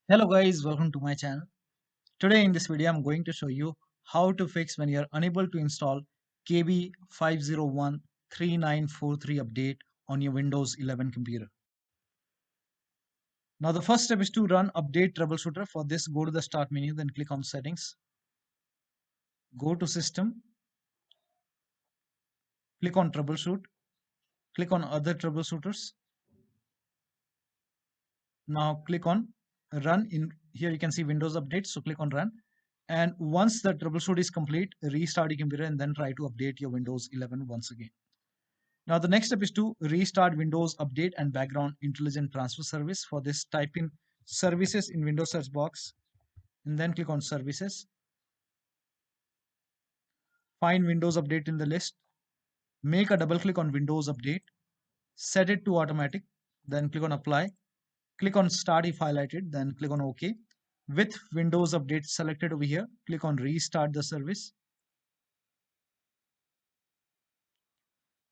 Hello guys, welcome to my channel. Today in this video I'm going to show you how to fix when you're unable to install KB5013943 update on your Windows 11 computer. Now the first step is to run update troubleshooter. For this, go to the start menu, then click on settings, go to system, click on troubleshoot, click on other troubleshooters. Now click on run. In here you can see Windows update, so click on run. And once the troubleshoot is complete, restart your computer and then try to update your Windows 11 once again. Now the next step is to restart Windows Update and Background Intelligent Transfer Service. For this, type in services in Windows search box and then click on services. Find Windows Update in the list. Make a double click on Windows Update. Set it to automatic. Then click on apply. Click on start if highlighted. Then click on OK. With Windows Update selected over here, click on restart the service.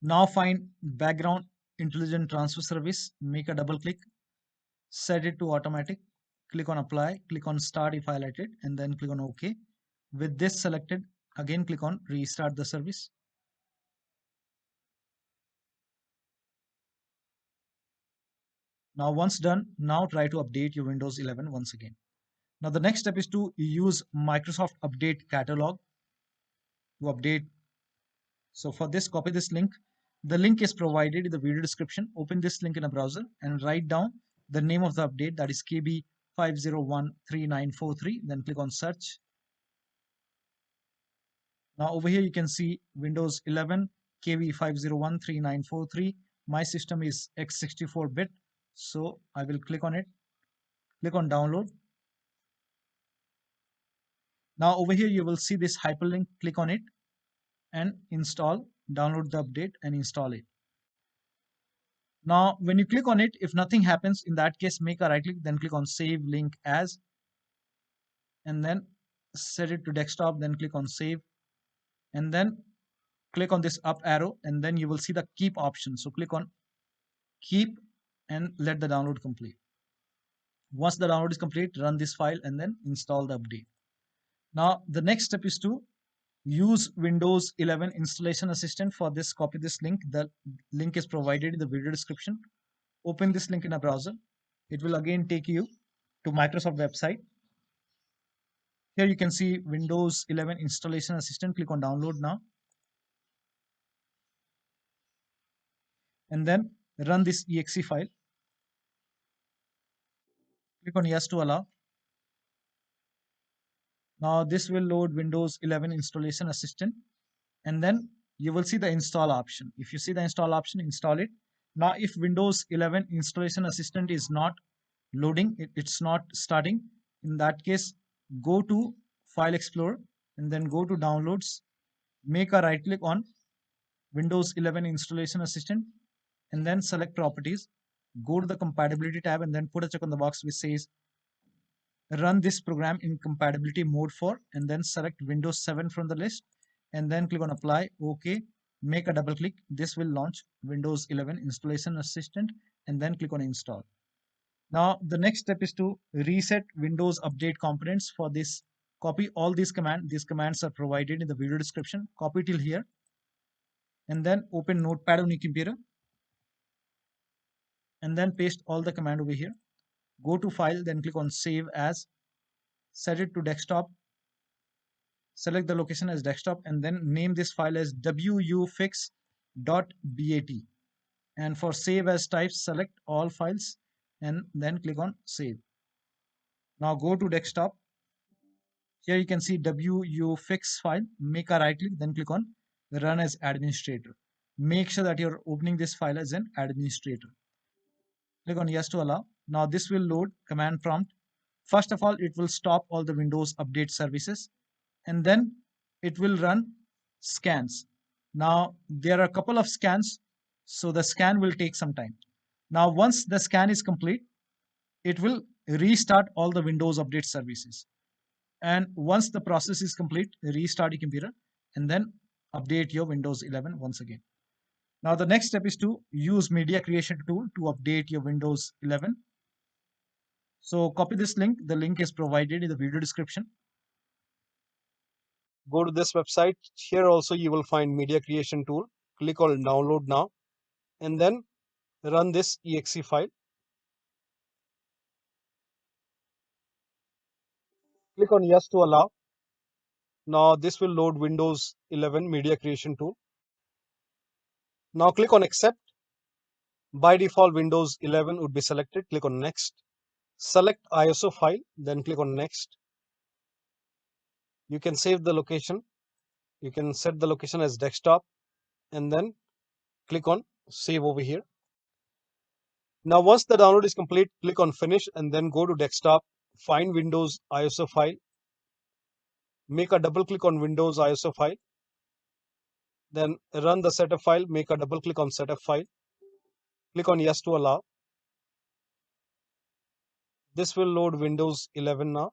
Now find Background Intelligent Transfer Service. Make a double click. Set it to automatic. Click on apply, click on start if highlighted, and then click on OK. With this selected, again click on restart the service. Now once done, now try to update your Windows 11 once again. Now the next step is to use Microsoft Update Catalog to update. So for this, copy this link. The link is provided in the video description. Open this link in a browser and write down the name of the update, that is KB5013943. Then click on search. Now over here you can see Windows 11 KB5013943. My system is x64-bit, so I will click on it. Click on download. Now over here you will see this hyperlink. Click on it and install. Download the update and install it. Now when you click on it, if nothing happens, in that case make a right click, then click on save link as, and then set it to desktop, then click on save, and then click on this up arrow, and then you will see the keep option. So click on keep and let the download complete. Once the download is complete, run this file and then install the update. Now the next step is to use Windows 11 installation assistant. For this, copy this link. The link is provided in the video description. Open this link in a browser. It will again take you to Microsoft website. Here you can see Windows 11 installation assistant. Click on download now, and then run this exe file. Click on yes to allow. Now this will load Windows 11 installation assistant, and then you will see the install option. If you see the install option, install it. Now if Windows 11 installation assistant is not loading, it's not starting, in that case go to File Explorer and then go to Downloads. Make a right click on Windows 11 installation assistant and then select Properties. Go to the Compatibility tab and then put a check on the box which says run this program in compatibility mode for, and then select Windows 7 from the list and then click on apply. OK. Make a double click. This will launch Windows 11 installation assistant and then click on install. Now the next step is to reset Windows update components. For this, copy all these commands. These commands are provided in the video description. Copy till here and then open Notepad on your computer and then paste all the command over here. Go to file, then click on save as, set it to desktop, select the location as desktop, and then name this file as wuauserv.bat. And for save as type, select all files and then click on save. Now go to desktop. Here you can see wuauserv file. Make a right click, then click on run as administrator. Make sure that you're opening this file as an administrator. Click on yes to allow. Now this will load command prompt. First of all, it will stop all the Windows update services and then it will run scans. Now there are a couple of scans, so the scan will take some time. Now once the scan is complete, it will restart all the Windows update services. And once the process is complete, restart your computer and then update your Windows 11 once again. Now the next step is to use media creation tool to update your Windows 11. So copy this link. The link is provided in the video description. Go to this website. Here also you will find media creation tool. Click on download now and then run this exe file. Click on yes to allow. Now this will load Windows 11 media creation tool. Now click on accept. By default Windows 11 would be selected. Click on next. Select ISO file, then click on next. You can save the location. You can set the location as desktop and then click on save over here. Now once the download is complete, click on finish and then go to desktop, find Windows ISO file, make a double click on Windows ISO file, then run the setup file, make a double click on setup file, click on yes to allow. This will load Windows 11 now.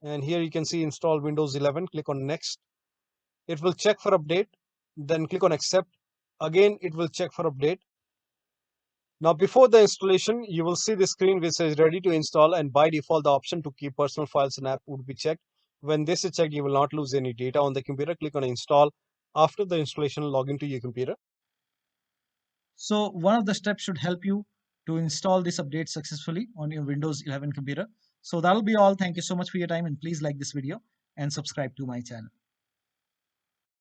And here you can see install Windows 11, click on next. It will check for update, then click on accept. Again, it will check for update. Now before the installation, you will see the screen which says ready to install, and by default the option to keep personal files and app would be checked. When this is checked, you will not lose any data on the computer. Click on install. After the installation, log into your computer. So one of the steps should help you to install this update successfully on your Windows 11 computer. So that'll be all. Thank you so much for your time, and please like this video and subscribe to my channel.